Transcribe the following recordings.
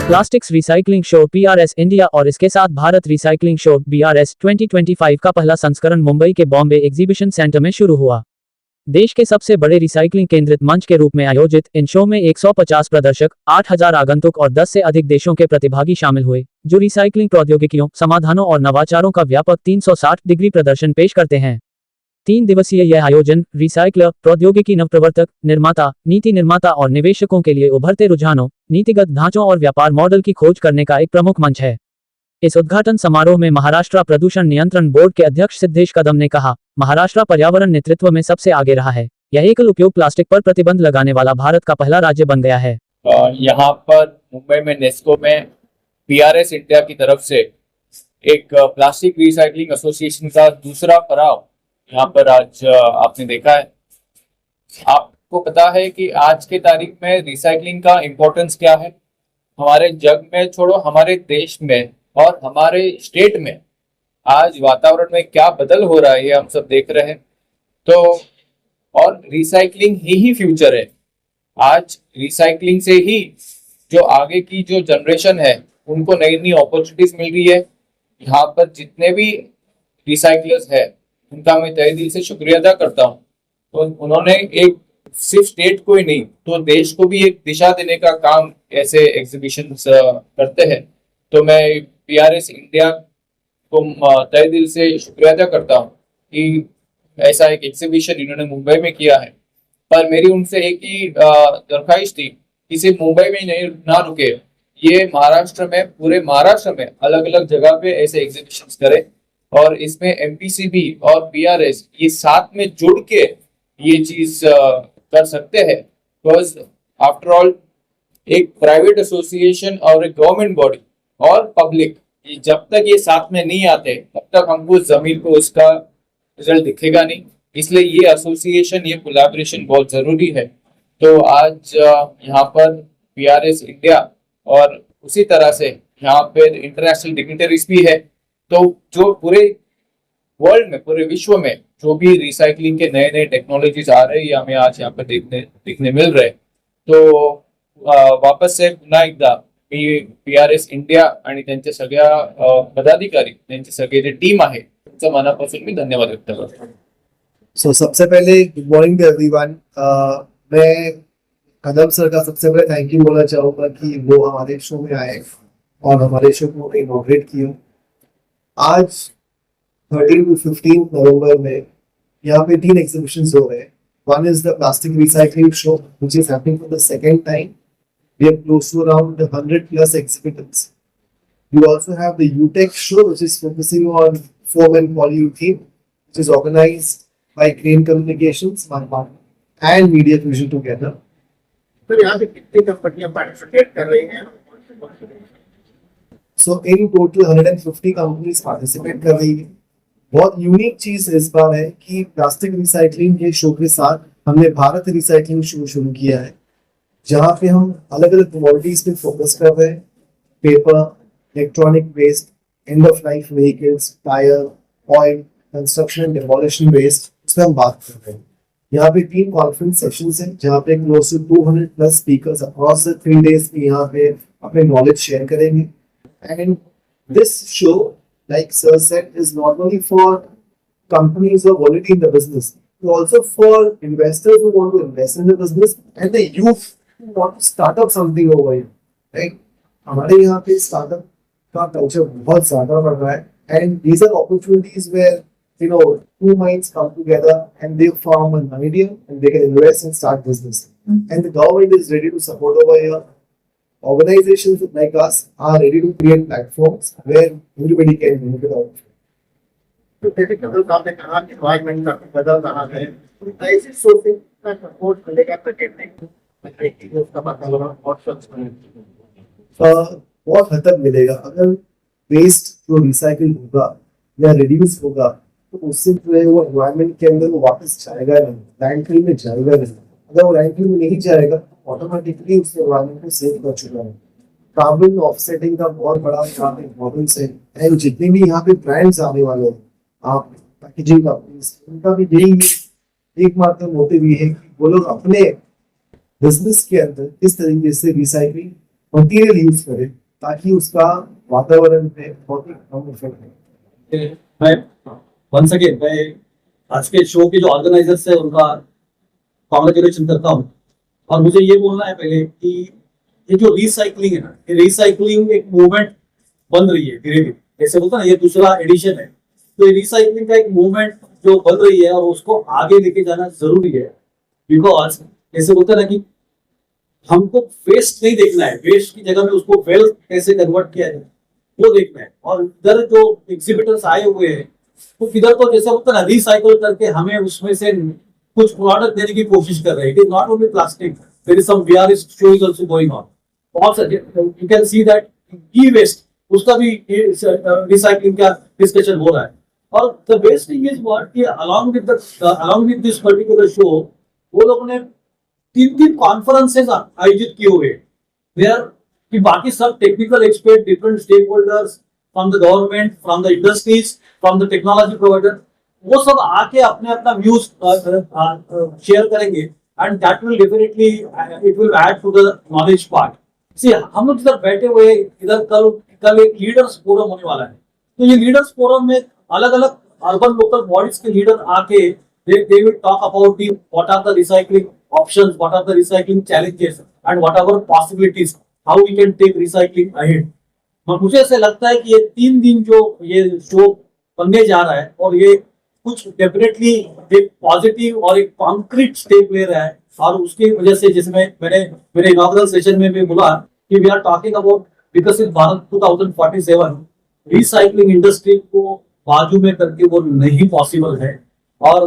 Plastics recycling show PRS India और इसके साथ भारत रिसाइकलिंग शो BRS 2025 का पहला संस्करण मुंबई के बॉम्बे एग्जीबिशन सेंटर में शुरू हुआ। देश के सबसे बड़े रिसाइकलिंग केंद्रित मंच के रूप में आयोजित इन शो में 150 प्रदर्शक, 8,000 आगंतुक और 10 से अधिक देशों के प्रतिभागी शामिल हुए, जो रिसाइकलिंग प्रौद्योगिकियों, समाधानों और नवाचारों का व्यापक 360 डिग्री प्रदर्शन पेश करते हैं। 3 दिवसीय यह आयोजन रिसाइक्लर, प्रौद्योगिकी नवप्रवर्तक, निर्माता, नीति निर्माता और निवेशकों के लिए उभरते रुझानों, नीतिगत ढांचों और व्यापार मॉडल की खोज करने का एक प्रमुख मंच है। इस उद्घाटन समारोह में महाराष्ट्र प्रदूषण नियंत्रण बोर्ड के अध्यक्ष सिद्धेश कदम ने कहा, महाराष्ट्र पर्यावरण नेतृत्व में सबसे आगे रहा है। यह एकल उपयोग प्लास्टिक पर प्रतिबंध लगाने वाला भारत का पहला राज्य बन गया है। यहाँ पर मुंबई में नेस्को में PRS इंडिया की तरफ से एक प्लास्टिक रिसाइकलिंग एसोसिएशन का दूसरा पड़ाव यहाँ पर आज आपने देखा है। आपको पता है कि आज के तारीख में रिसाइकलिंग का इम्पोर्टेंस क्या है, हमारे जग में छोड़ो, हमारे देश में और हमारे स्टेट में आज वातावरण में क्या बदल हो रहा है ये हम सब देख रहे हैं। तो और रिसाइकलिंग ही फ्यूचर है। आज रिसाइकलिंग से ही जो आगे की जो जनरेशन है उनको नई नई अपॉर्चुनिटीज मिल रही है। यहाँ पर जितने भी रिसाइकलर्स है उनका मैं तहे दिल से शुक्रिया अदा करता हूँ। तो उन्होंने एक सिर्फ स्टेट को ही नहीं तो देश को भी एक दिशा देने का काम ऐसे एग्जीबिशन करते हैं। तो मैं PRS इंडिया को तहे दिल से शुक्रिया अदा करता हूँ कि ऐसा एक एग्जीबिशन इन्होंने मुंबई में किया है। पर मेरी उनसे एक ही दरख्वास्त थी कि सिर्फ मुंबई में ही नहीं ना रुके, ये महाराष्ट्र में, पूरे महाराष्ट्र में अलग अलग जगह पे ऐसे एग्जीबिशंस करें और इसमें MPCB और PRS ये साथ में जुड़ के ये चीज कर सकते हैं। बिकॉज आफ्टर ऑल एक प्राइवेट एसोसिएशन और एक गवर्नमेंट बॉडी और पब्लिक, जब तक ये साथ में नहीं आते तब तक हमको जमीन को उसका रिजल्ट दिखेगा नहीं। इसलिए ये एसोसिएशन, ये कोलैबोरेशन बहुत जरूरी है। तो आज यहाँ पर PRS इंडिया और उसी तरह से यहाँ पे इंटरनेशनल डिग्निटरीज भी है। तो जो पूरे वर्ल्ड में, पूरे विश्व में जो भी रिसाइकलिंग के नए नए टेक्नोलॉजीज आ रहे हैं हमें आज यहाँ पर देखने मिल रहे। तो वापस से पुन्हा एकदा PRS इंडिया आणि त्यांच्या सगळ्या पदाधिकारी, त्यांचे सगळे जे टीम आहे त्यांचं मनापासून मी धन्यवाद व्यक्त करतो। सबसे पहले गुड मॉर्निंग टू एवरीवन। मैं कदम सर का सबसे पहले थैंक यू बोलना चाहूँगा कि वो हमारे शो में आए और हमारे शो को इनॉग्रेट किया। आज 13 to 15 नवंबर में यहाँ पे 3 एग्जीबिशंस हो रहे हैं। One is the plastic recycling show, which is happening for the second time. We have close to around 100 plus exhibitors. You also have the UTech show, which is focusing on foam and polyurethane, which is organized by Crane Communications, and Media Fusion together. तो यहाँ पे कितनी कंपनियां participate कर रही हैं? So in total 150 companies participate कर रही है। बहुत यूनिक चीज इस बार है कि प्लास्टिक रिसाइकलिंग के शो के साथ हमने भारत रिसाइकलिंग शो शुरू किया है, जहाँ पे हम अलग अलग कमोडिटीज पे फोकस कर रहे हैं। Paper, electronic waste, end of life vehicles, tyre, oil, construction and demolition waste, इस पर हम बात कर रहे हैं। यहाँ पे 3 कॉन्फ्रेंस सेशंस हैं जहाँ पे close to 200 plus speakers across the 3 days पे यहाँ पे अपने नॉलेज शेयर करेंगे। And this show, like sir said, is not only for companies who are already in the business, but also for investors who want to invest in the business and the youth who want to start up something over here, right? हमारे यहाँ पे startup का culture बहुत ज़्यादा बढ़ रहा है, and these are opportunities where two minds come together and they form an idea and they can invest and start business. And the government is ready to support over here. Organizations like us are ready to create platforms where everybody can benefit out of it. तो जैसे कदम आपने कहा कि environment का बदल रहा है, तो ऐसी सोर्सिंग का सपोर्ट मिलेगा तो कैसे उसका वातावरण और स्वच्छ बनेगा? बहुत हद तक मिलेगा। अगर वेस्ट जो रिसाइकिल होगा या रिड्यूस होगा तो उससे जो है वो एनवायरमेंट के अंदर वो वापस जाएगा नहीं, लैंडफिल में जाएगा नहीं। अगर वो लैंडफिल में नहीं जाएगा ऑटोमेटिकली उसने एनवायरमेंट को सेव कर चुका है। कार्बन ऑफसेटिंग का बहुत बड़ा यहाँ पे इम्पोर्टेंस है। एंड जितने भी यहाँ पे ब्रांड्स आने वाले हैं, आप पैकेजिंग कंपनीज, उनका भी यही एकमात्र मोटिव ये है कि वो लोग अपने बिजनेस के अंदर किस तरीके से रिसाइकलिंग मटीरियल यूज करें ताकि उसका वातावरण पे बहुत ही कम इफेक्ट है। मैं वंस अगेन मैं आज के शो के जो ऑर्गेनाइजर्स है उनका कॉन्ग्रेचुलेशन करता हूँ। और मुझे ये बोलना है पहले कि ये जो रिसाइकलिंग है ना, ये रिसाइकलिंग एक मूवमेंट बन रही है धीरे धीरे, जैसे बोलता है ना ये दूसरा एडिशन है, तो ये रिसाइकलिंग का एक मूवमेंट जो बन रही है और उसको आगे लेके जाना जरूरी है। बिकॉज जैसे बोलते हैं ना कि हमको वेस्ट नहीं देखना है, वेस्ट की जगह में उसको वेल्थ कैसे कन्वर्ट किया जाए वो देखना है। और इधर जो एग्जिबिटर्स आए हुए हैं तो इधर तो जैसे होता है ना रिसाइकल करके हमें उसमें से कुछ प्रोडक्ट देने की कोशिश कर रहे हैं। It is not only plastic, there is some VR show is also going on. also you can see that e-waste उसका भी रिसाइकलिंग का डिस्कशन हो रहा है। और the best thing is what कि along with this particular show वो लोगों ने 3 कॉन्फ्रेंसेस आयोजित किए हुए वेयर कि बाकी सब technical expert, different stakeholders from the government, from the industries, from the technology provider, वो सब आके अपने अपना व्यूज शेयर करेंगे and that will definitely it will add to the knowledge part. See हम लोग इधर बैठे हुए इधर कल एक लीडर्स फोरम होने वाला है, तो ये लीडर्स फोरम में अलग अलग अर्बन लोकल बॉडीज के लीडर आके they will talk about what are the recycling options, what are the recycling challenges and what are the possibilities, how we can take recycling ahead। मुझे ऐसा लगता है कि ये 3 दिन जो ये शो बनने जा रहा है और ये कुछ डेफिनेटली एक पॉजिटिव और एक कॉन्क्रीट स्टेप ले रहा है। और उसकी वजह से जैसे मैंने मेरे इनॉग्रल सेशन में भी बोला कि वी आर टॉकिंग अबाउट विकसित भारत 2047, रिसाइकलिंग इंडस्ट्री को बाजू में करके वो नहीं पॉसिबल है। और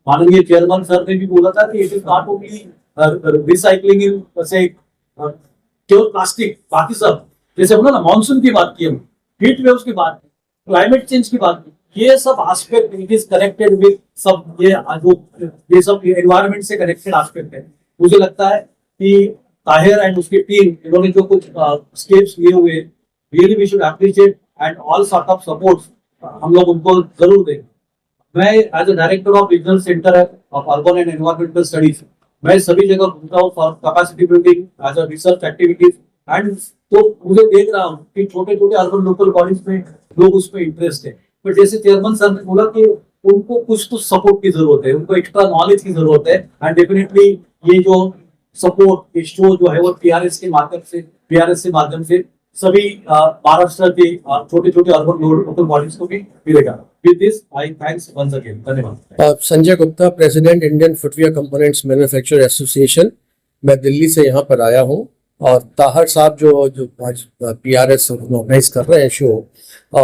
माननीय चेयरमैन सर ने भी बोला था कि it is not only recycling इन से केवल प्लास्टिक, बाकी सब जैसे बोला ना मॉनसून की बात की, हम हीट वेव्स की बात की, क्लाइमेट चेंज की बात की, ये सब aspect it is connected with सब ये सब एनवायरनमेंट से कनेक्टेड एस्पेक्ट है। मुझे लगता है कि ताहिर एंड उसकी टीम इन्होंने जो कुछ स्टेप्स लिए हुए really we should appreciate and all sort of supports हम लोग उनको जरूर देंगे। मैं as a director of regional centre of urban and environmental studies मैं सभी जगह घूमता हूँ for capacity building as a research activities and तो मुझे देख रहा हूँ कि छोटे छोटे अर्बन लोकल बॉडीज में लोग उसमें इंटरेस्ट है। बट जैसे चेयरमैन सर ने बोला कि उनको कुछ तो सपोर्ट की जरूरत है, उनको एक्स्ट्रा नॉलेज की जरूरत है एंड डेफिनेटली ये जो सपोर्ट ये शो जो है वो पीआरएस के माध्यम से सभी महाराष्ट्र के छोटे छोटे अर्बन लोकल बॉडीज को भी मिलेगा। With this I thanks once again, धन्यवाद। Sanjay Gupta, president Indian footwear components manufacturer association. मैं दिल्ली से यहाँ पर आया हूँ और ताहर साहब जो आज पीआरएस ऑर्गेनाइज कर रहे हैं शो,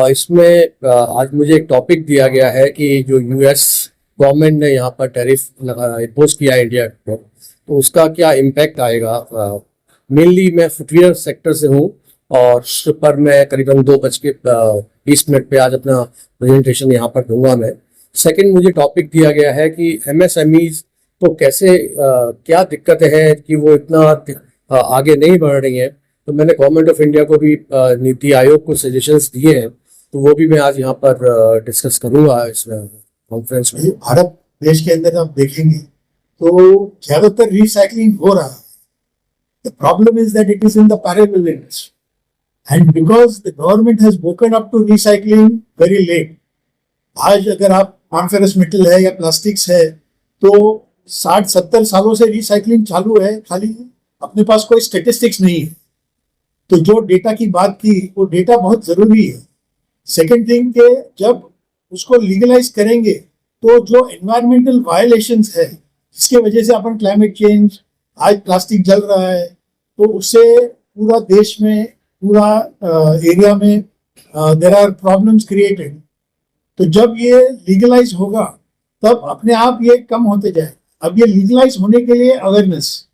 इसमें आज मुझे एक टॉपिक दिया गया है कि जो यूएस गवर्नमेंट ने यहाँ पर टैरिफ इम्पोज किया है इंडिया पर, तो उसका क्या इम्पैक्ट आएगा। मेनली मैं फुटवियर सेक्टर से हूँ और पर मैं करीबन 2:20 पे आज अपना प्रेजेंटेशन यहाँ पर दूंगा मैं। सेकंड मुझे टॉपिक दिया गया है कि एमएसएमईज तो कैसे क्या दिक्कतें हैं कि वो इतना आगे नहीं बढ़ रही हैं। तो मैंने गवर्नमेंट ऑफ इंडिया को भी नीति आयोग को सजेशंस दिए हैं, तो वो भी मैं आज यहाँ पर डिस्कस करूँगा इस कॉन्फ्रेंस में। भारत देश के अंदर आप देखेंगे तो ज्यादातर रिसाइकलिंग हो रहा है। The problem is that it is in the parallel industry. And because the government has woken up to recycling very late, आज अगर आप कॉन्फेरेंस मेटल है या प्लास्टिक्स है तो 60-70 सालों से रिसाइकलिंग चालू है, खाली अपने पास कोई स्टेटिस्टिक्स नहीं है। तो जो डेटा की बात की वो डेटा बहुत जरूरी है। सेकेंड थिंग के जब उसको लीगलाइज करेंगे तो जो एनवायरमेंटल वायलेशंस है जिसके वजह से अपन क्लाइमेट चेंज, आज प्लास्टिक जल रहा है, तो उससे पूरा देश में पूरा एरिया में देयर आर प्रॉब्लम्स क्रिएटेड। तो जब ये लीगलाइज होगा तब अपने आप ये कम होते जाए। अब ये लीगलाइज होने के लिए अवेयरनेस,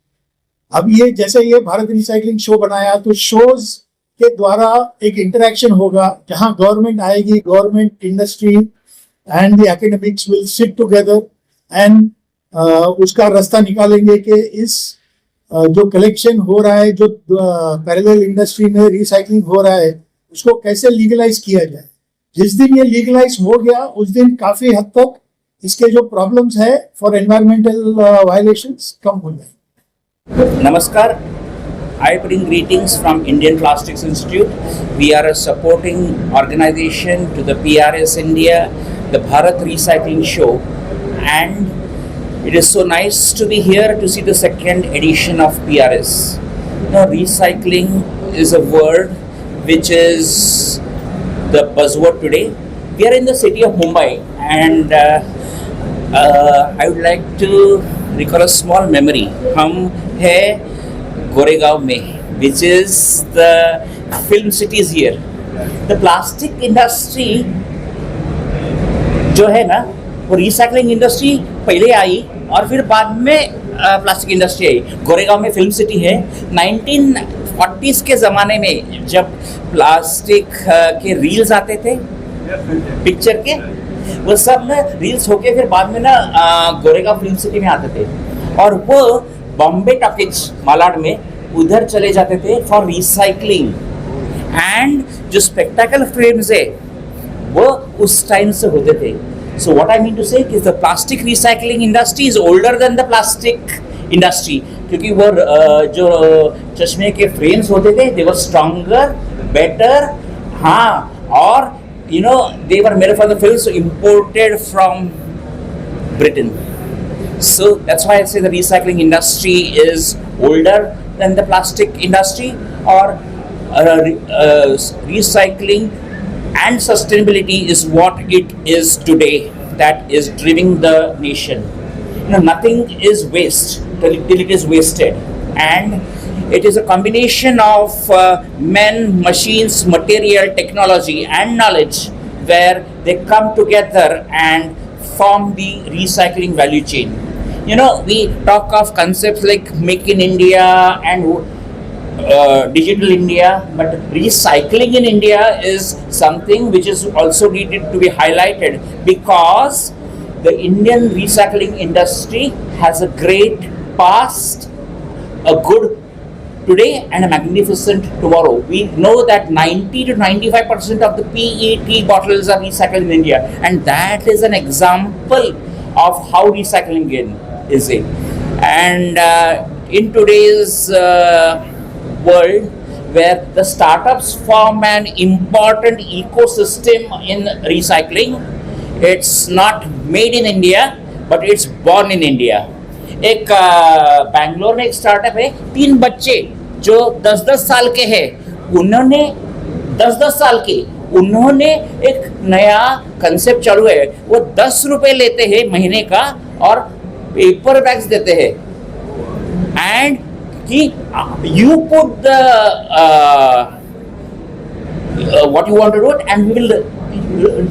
अब ये जैसे ये भारत रिसाइकलिंग शो बनाया तो शोज के द्वारा एक इंटरेक्शन होगा जहां गवर्नमेंट आएगी, government, industry and the academics will sit together and उसका रास्ता निकालेंगे कि इस जो कलेक्शन हो रहा है, जो पैरेलल इंडस्ट्री में रिसाइकलिंग हो रहा है, उसको कैसे लीगलाइज किया जाए। जिस दिन ये लीगलाइज हो गया उस दिन काफी हद तक इसके जो प्रॉब्लम्स है फॉर एनवायरमेंटल वायलेशंस कम हो जाए। नमस्कार, I bring greetings from Indian Plastics Institute. We are a supporting organization to the PRS India, the Bharat Recycling Show, and it is so nice to be here to see the second edition of PRS. Now, recycling is a word which is the buzzword today. We are in the city of Mumbai, and I would like to recall a small memory. हम है Goregaon में, which is the film cities here. The plastic industry जो है ना, वो recycling industry पहले आई और फिर बाद में प्लास्टिक इंडस्ट्री आई. गोरेगांव में फिल्म सिटी है. 1940s के ज़माने में जब प्लास्टिक के रील्स आते थे पिक्चर के, वो सब ना रील्स होके फिर बाद में ना गोरेगांव फिल्म सिटी में आते थे, और वो बॉम्बे टॉकीज मालाड में उधर चले जाते थे फॉर रिसाइकलिंग. एंड जो स्पेक्टाकल फिल्म्स है वो उस टाइम से होते थे. So what I mean to say is the plastic recycling industry is older than the plastic industry, क्योंकि वो जो चश्मे के फ्रेम्स होते थे they were stronger, better, हाँ, और you know they were made for the films imported from Britain. So that's why I say the recycling industry is older than the plastic industry, or recycling and sustainability is what it is today that is driving the nation. You know, nothing is waste till it is wasted, and it is a combination of men, machines, material, technology and knowledge where they come together and form the recycling value chain. You know, we talk of concepts like Make in India and Digital India, but recycling in India is something which is also needed to be highlighted, because the Indian recycling industry has a great past, a good today and a magnificent tomorrow. We know that 90 to 95% of the PET bottles are recycled in India, and that is an example of how recycling is it. And in today's world, where the startups form an important ecosystem in recycling, it's not made in India, but it's born in India. एक बैंगलोर में एक startup है, 3 बच्चे जो 10-10 साल के हैं, उन्होंने 10-10 साल के उन्होंने एक नया कंसेप्ट चालू है. वो 10 रुपए लेते हैं महीने का और पेपर बैग्स देते हैं, and you put the what you want to do it, and we will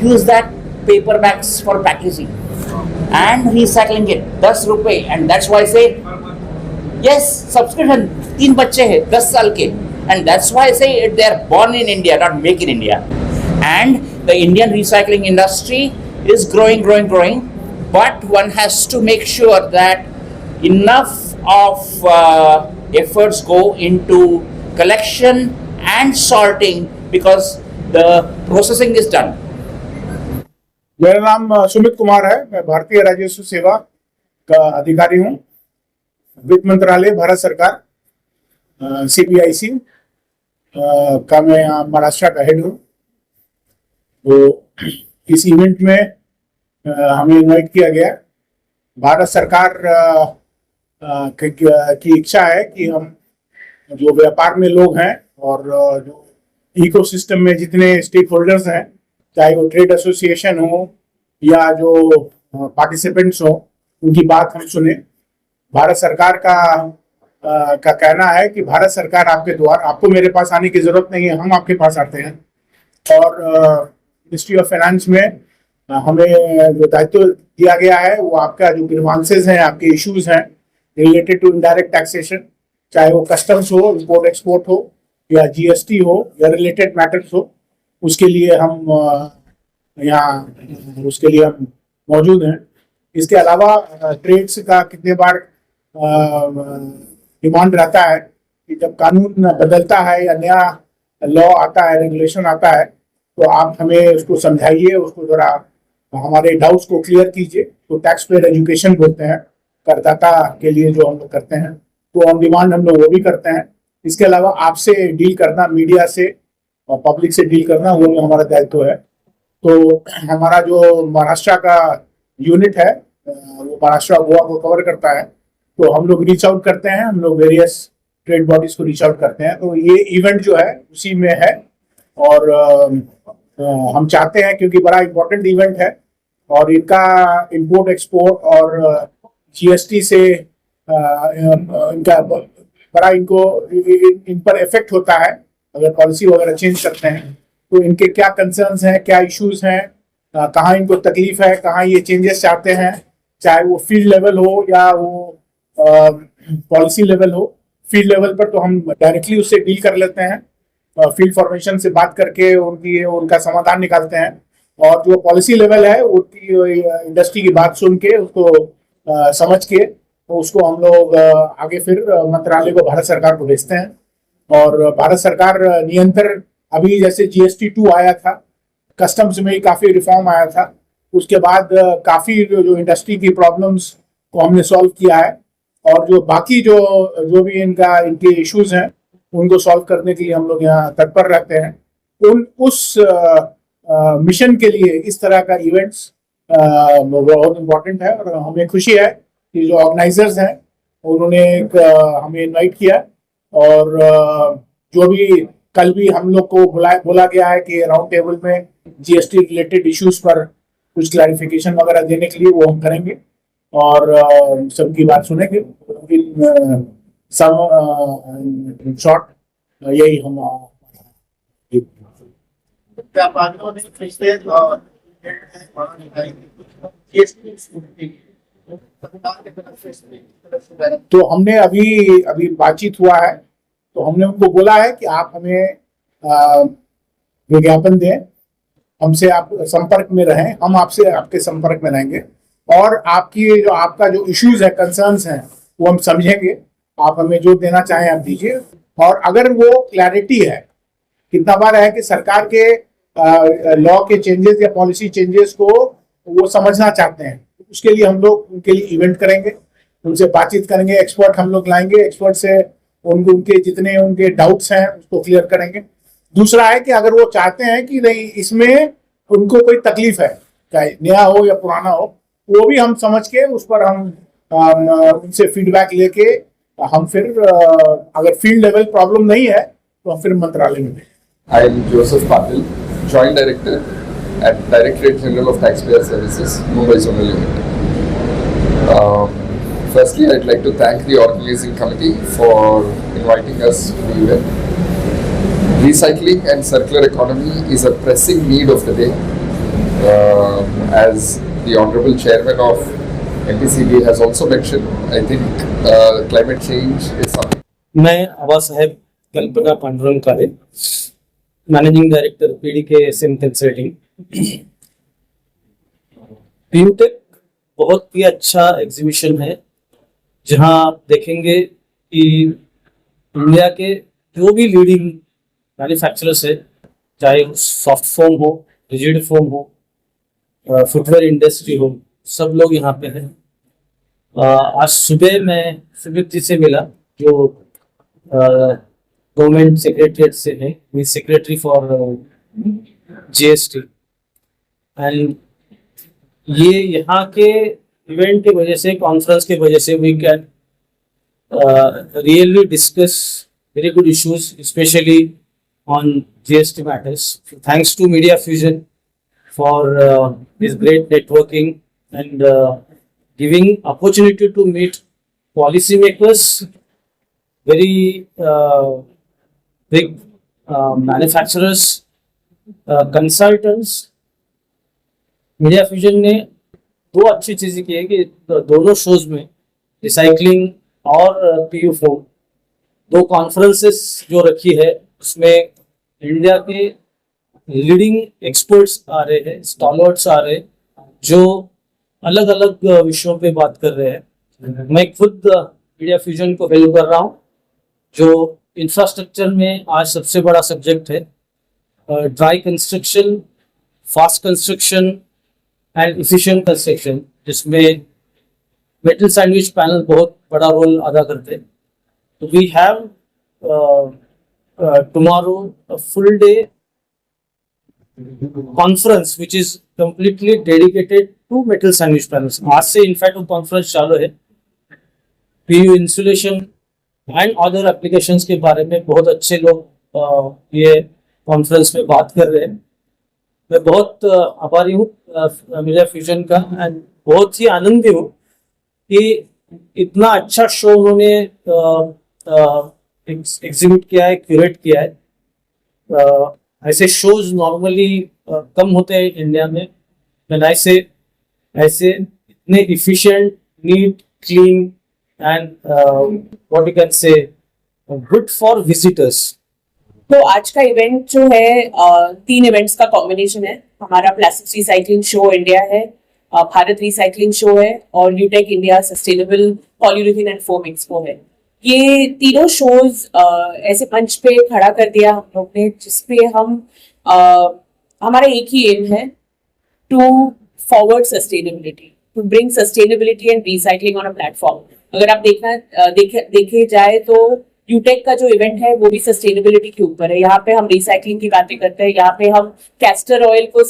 use that paper bags for packaging and recycling it. 10 रुपए, and that's why I say yes, subscription. 3 बच्चे हैं 10 साल के, and that's why I say they are born in India, not made in India. And the Indian recycling industry is growing, but one has to make sure that enough of efforts go into collection and sorting, because the processing is done. मेरा नाम सुमित कुमार है. मैं भारतीय राजस्व सेवा का अधिकारी हूँ. वित्त मंत्रालय, भारत सरकार, CBIC का मैं महाराष्ट्र का हेड हूँ. तो इस इवेंट में हमें इन्वाइट किया गया. भारत सरकार की इच्छा है कि हम जो व्यापार में लोग हैं और जो इकोसिस्टम में जितने स्टेक होल्डर्स हैं, चाहे वो ट्रेड एसोसिएशन हो या जो पार्टिसिपेंट्स हो, उनकी बात हम सुने. भारत सरकार का कहना है कि भारत सरकार आपके द्वार, आपको मेरे पास आने की जरूरत नहीं है, हम आपके पास आते हैं. और मिनिस्ट्री ऑफ फाइनेंस में हमें जो दायित्व दिया गया है वो आपका जो ग्रीवांसेस हैं, आपके इश्यूज हैं रिलेटेड टू इनडायरेक्ट टैक्सेशन, चाहे वो कस्टम्स हो, इंपोर्ट एक्सपोर्ट हो, या GST हो, या रिलेटेड मैटर्स हो, उसके लिए हम यहाँ मौजूद हैं. इसके अलावा ट्रेड्स का कितने बार डिमांड रहता है कि जब कानून बदलता है या नया लॉ आता है, रेगुलेशन आता है, तो आप हमें उसको समझाइए, उसको जरा हमारे डाउट्स को क्लियर कीजिए. तो टैक्स पेयर एजुकेशन बोलते हैं, करदाता के लिए जो हम लोग करते हैं, तो ऑन डिमांड हम लोग वो भी करते हैं. इसके अलावा आपसे डील करना, मीडिया से और पब्लिक से डील करना, वो भी हमारा दायित्व है। तो हमारा जो महाराष्ट्र का यूनिट है वो महाराष्ट्र और गोवा को कवर करता है। तो हम लोग रीच आउट करते हैं, हम लोग वेरियस ट्रेड बॉडीज को रीच आउट करते हैं। तो ये इवेंट जो है उसी में है और हम चाहते हैं, क्योंकि बड़ा इंपॉर्टेंट इवेंट है और इनका इंपोर्ट एक्सपोर्ट और जीएसटी से इनका बड़ा इन पर इफेक्ट होता है। अगर पॉलिसी वगैरह चेंज करते हैं तो इनके क्या कंसर्न्स हैं, क्या इश्यूज हैं, कहाँ इनको तकलीफ है, कहाँ ये चेंजेस चाहते हैं, चाहे वो फील्ड लेवल हो या वो पॉलिसी लेवल हो। फील्ड लेवल पर तो हम डायरेक्टली उससे डील कर लेते हैं, फील्ड फॉर्मेशन से बात करके उनका समाधान निकालते हैं। और जो पॉलिसी लेवल है उसकी इंडस्ट्री की बात सुन के उसको समझ के तो उसको हम लोग आगे फिर मंत्रालय को, भारत सरकार को भेजते हैं। और भारत सरकार नियंत्रण, अभी जैसे GST 2 आया था, कस्टम्स में ही काफी रिफॉर्म आया था, उसके बाद काफी जो इंडस्ट्री की प्रॉब्लम्स को हमने सॉल्व किया है। और जो बाकी जो भी इनके इश्यूज हैं उनको सॉल्व करने के लिए हम लोग यहाँ तत्पर रहते हैं। उस मिशन के लिए इस तरह का इवेंट्स बहुत इम्पोर्टेंट है और हमें खुशी है कि जो ऑर्गेनाइजर्स हैं उन्होंने हमें इनवाइट किया। और जो भी कल भी हम लोग को बोला गया है कि राउंड टेबल में GST रिलेटेड इश्यूज पर कुछ क्लैरिफिकेशन वगैरह देने के लिए वो हम करेंगे और सबकी बात सुनेंगे। इन शॉर्ट यही हम तो हमने अभी बातचीत हुआ है, तो हमने उनको बोला है कि आप हमें विज्ञापन दें, हमसे आप संपर्क में रहें, हम आपसे आपके संपर्क में रहेंगे और आपका जो इश्यूज है, कंसर्न्स हैं, वो हम समझेंगे। आप हमें जो देना चाहें आप दीजिए। और अगर वो क्लैरिटी है, कितना बार है कि सरकार के लॉ के चेंजेस या पॉलिसी चेंजेस को वो समझना चाहते हैं, उसके लिए हम लोग उनके लिए इवेंट करेंगे, उनसे बातचीत करेंगे, एक्सपर्ट हम लोग लाएंगे, एक्सपर्ट से उनके जितने उनके डाउट्स हैं उसको क्लियर करेंगे। दूसरा है कि अगर वो चाहते हैं कि नहीं इसमें उनको कोई तकलीफ है, चाहे नया हो या पुराना हो, वो भी हम समझ के उस पर हम उनसे फीडबैक लेके हम फिर अगर फील्ड लेवल प्रॉब्लम नहीं है तो हम फिर मंत्रालय में। I am Joseph Patil, Joint Director at Directorate General of Taxpayer Services, Mumbai Zonal Unit. Firstly, I'd like to thank the organizing committee for inviting us to the event. Recycling and circular economy is a pressing need of the day. As the Honorable Chairman of NTCB has also mentioned, I think climate change is something. मैं आबा साहेब Kalpana Pandurang Kale, managing director PDK SM consulting. PUTech बहुत ही अच्छा exhibition है जहां आप देखेंगे कि इंडिया के जो भी लीडिंग मैन्युफैक्चरर्स है, चाहे सॉफ्ट फोम हो, रिजिड फोम हो, फुटवेयर इंडस्ट्री हो, सब लोग यहाँ पे हैं। आज सुबह मैं सुमित जी से मिला जो गवर्नमेंट सेक्रेटरीट से है, we secretary for GST। And ये यहाँ के इवेंट की वजह से, कॉन्फ्रेंस की वजह से we can really discuss very good issues, especially on GST matters. Thanks to Media Fusion for this great networking and giving opportunity to meet policymakers, very big manufacturers, consultants. Media Fusion ने दो अच्छी चीजें की है कि दोनों shows में recycling और PU फोम दो कॉन्फ्रेंसेस जो रखी है उसमें इंडिया के लीडिंग एक्सपर्ट्स आ रहे हैं, स्टॉलर्ट्स आ रहे हैं जो अलग अलग विषयों पे बात कर रहे हैं। मैं खुद मीडिया फ्यूजन को हेल्प कर रहा हूँ जो इंफ्रास्ट्रक्चर में आज सबसे बड़ा सब्जेक्ट है, dry construction, fast construction and efficient construction, जिसमें मेटल सैंडविच पैनल बहुत बड़ा रोल अदा करते हैं। So we have tomorrow a full day conference which is completely dedicated to metal sandwich panels. आज से इनफैक्ट वो कॉन्फ्रेंस चालू है. PU insulation and other applications के बारे में बहुत अच्छे लोग ये कॉन्फ्रेंस में बात कर रहे हैं. मैं बहुत आभारी हूँ मीडिया फ्यूजन का एंड बहुत ही आनंदी हूँ कि इतना अच्छा शो उन्होंने एग्जीक्यूट किया है, क्यूरेट किया है. ऐसे शोज नॉर्मली कम होते हैं इंडिया में. ऐसे इतने efficient, neat, clean and what you can say good for visitors. तो आज का इवेंट जो है 3 इवेंट्स का कॉम्बिनेशन है. हमारा प्लास्टिक रिसाइकलिंग शो इंडिया है, भारत रिसाइकलिंग शो है और Newtech India sustainable polyurethane and foam expo है. ये तीनों शोज ऐसे मंच पे खड़ा कर दिया हम लोग ने जिसपे हम हमारा एक ही एम है, to forward sustainability, to bring sustainability and recycling on a platform. अगर आप देखे जाए तो यूटेक का जो इवेंट है वो भी सस्टेनेबिलिटी के ऊपर है. यहाँ पे हम रिसाइकलिंग की बातें करते हैं. यहाँ पे हम कैस्टर ऑयल को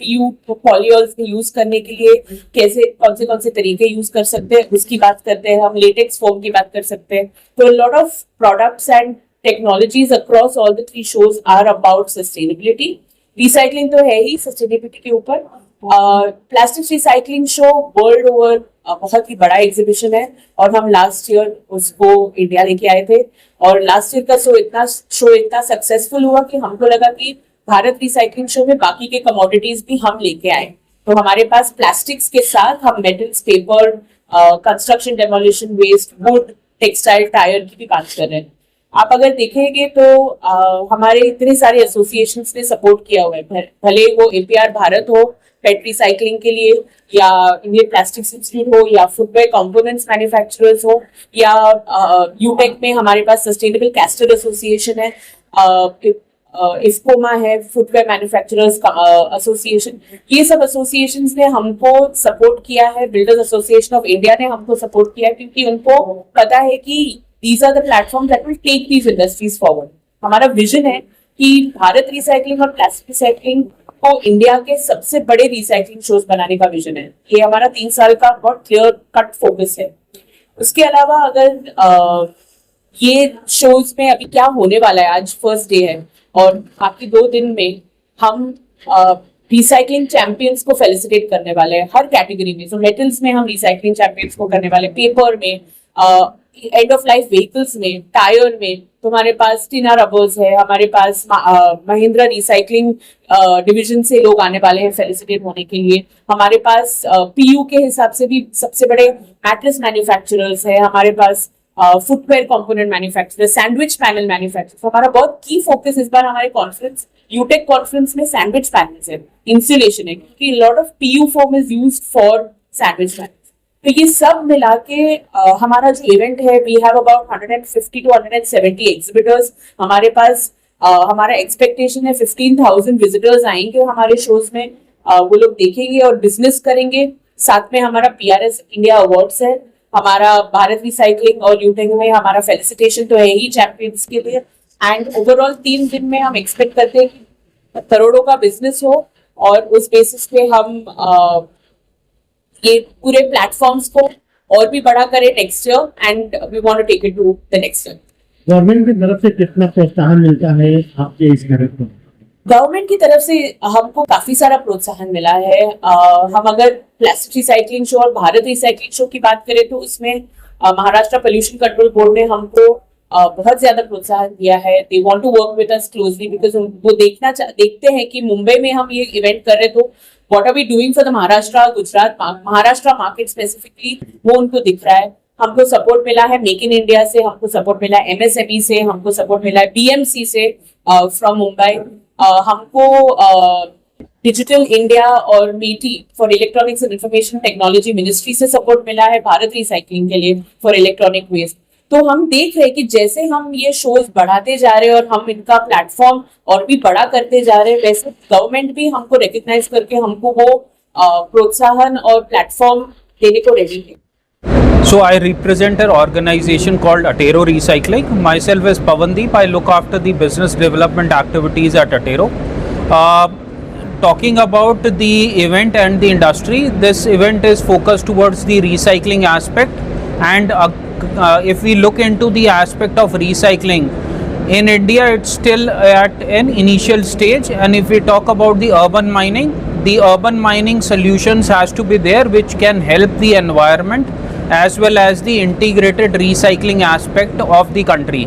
PU पॉलीऑल्स में यूज करने के लिए कैसे कौन से तरीके यूज कर सकते हैं उसकी बात करते हैं. हम लेटेक्स फोम की बात कर सकते हैं. तो lot of products and technologies across all the 3 shows are about sustainability. Recycling तो है ही सस्टेनेबिलिटी के ऊपर. Plastic recycling show world over बहुत ही बड़ा एग्जीबिशन है और हम लास्ट ईयर उसको इंडिया लेके आए थे. और लास्ट ईयर का शो इतना सक्सेसफुल हुआ कि हमको लगा कि भारत रिसाइकलिंग शो में बाकी के कमोडिटीज भी हम लेके आए. तो हमारे पास प्लास्टिक्स के साथ हम metals, paper, construction demolition waste, wood, textile, tyre की भी बात कर रहे हैं. आप अगर देखेंगे तो हमारे इतने सारे एसोसिएशंस ने सपोर्ट किया हुआ है, भले वो APR भारत हो पेट रिसाइकलिंग के लिए, या इंडियन प्लास्टिक्स इंस्टीट्यूट हो, या फुटवेयर कंपोनेंट्स मैन्युफैक्चरर्स हो, या यूटेक में हमारे पास सस्टेनेबल कैस्टर एसोसिएशन है, इस्कोमा है, फुटवेयर मैन्युफैक्चरर्स एसोसिएशन. ये सब एसोसिएशंस ने हमको सपोर्ट किया है. बिल्डर्स एसोसिएशन ऑफ इंडिया ने हमको सपोर्ट किया है क्योंकि उनको पता है कि these are the platforms that will take these industries forward. हमारा विजन है कि भारत रिसाइकलिंग और प्लास्टिक रिसाइकलिंग को इंडिया के सबसे बड़े रिसाइकलिंग शोज बनाने का विजन है. ये हमारा 3 साल का बहुत क्लियर कट फोकस है. उसके अलावा अगर ये शोज में अभी क्या होने वाला है, आज फर्स्ट डे है और बाकी 2 दिन में हम रिसाइकलिंग चैंपियंस को फेलिसिटेट करने वाले हैं हर कैटेगरी में. तो मेटल्स में हम रिसाइकलिंग चैंपियंस को करने वाले, पेपर में, एंड ऑफ लाइफ व्हीकल्स में, टायर में. तो हमारे पास टीना रबर्स है, हमारे पास महिंद्रा रिसाइकलिंग डिवीजन से लोग आने वाले हैं फेलिसिटेट होने के लिए. हमारे पास PU के हिसाब से भी सबसे बड़े मैट्रेस मैन्युफैक्चरर्स है. हमारे पास footwear component manufacturer, sandwich panel manufacturer. हमारा बहुत की फोकस इस बार हमारे कॉन्फ्रेंस यूटेक कॉन्फ्रेंस में सैंडविच पैनल्स है, इंसुलेशन है, क्योंकि lot of PU foam is used for sandwich panel. तो ये सब मिला के हमारा जो इवेंट है, we have about 150 to 170 exhibitors. हमारे पास हमारा एक्सपेक्टेशन है 15,000 विजिटर्स आएंगे हमारे शोज में. वो लोग देखेंगे और बिजनेस करेंगे. साथ में हमारा PRS इंडिया अवार्ड्स है, हमारा भारत रिसाइकलिंग और यूटेक में हमारा फेलिसिटेशन तो है ही चैंपियंस के लिए. एंड ओवरऑल 3 दिन में हम एक्सपेक्ट करते हैं कि करोड़ों का बिजनेस हो और उस बेसिस पे हम ये पूरे प्लेटफॉर्म्स को और भी बड़ा करें next year and we want to take it to the next year. Government की तरफ से कितना प्रोत्साहन मिलता है आपके इस घर को? गवर्नमेंट की तरफ से हमको काफी सारा प्रोत्साहन मिला है. हम अगर प्लास्टिक रिसाइकलिंग शो और भारत रिसाइकलिंग शो की बात करें तो उसमें महाराष्ट्र पोल्यूशन कंट्रोल बोर्ड ने हमको बहुत ज्यादा प्रोत्साहन दिया है. They want to work with us closely because वो देखते हैं कि मुंबई में हम ये इवेंट कर रहे तो what are we doing for the Maharashtra market specifically, वो उनको दिख रहा है. हमको सपोर्ट मिला है मेक इन इंडिया से, हमको सपोर्ट मिला है MSME से, हमको सपोर्ट मिला है BMC से फ्रॉम मुंबई. हमको डिजिटल इंडिया और METI for electronics and information technology ministry से सपोर्ट मिला है भारत रिसाइकलिंग के लिए फॉर इलेक्ट्रॉनिक वेस्ट. तो हम देख रहे हैं कि जैसे हम ये शोज बढ़ाते जा रहे हैं और हम इनका प्लेटफॉर्म और भी बड़ा करते जा रहे हैं, वैसे गवर्नमेंट भी हमको रिकग्नाइज करके हमको वो प्रोत्साहन और प्लेटफॉर्म देने को रेडी है. So I represent an organization called Atero Recycling. Myself is Pavandeep. I look after the business development activities at Atero. Talking about the event and the industry, this event is focused towards the recycling aspect, and if we look into the aspect of recycling, in India it's still at an initial stage, and if we talk about the urban mining solutions has to be there, which can help the environment as well as the integrated recycling aspect of the country.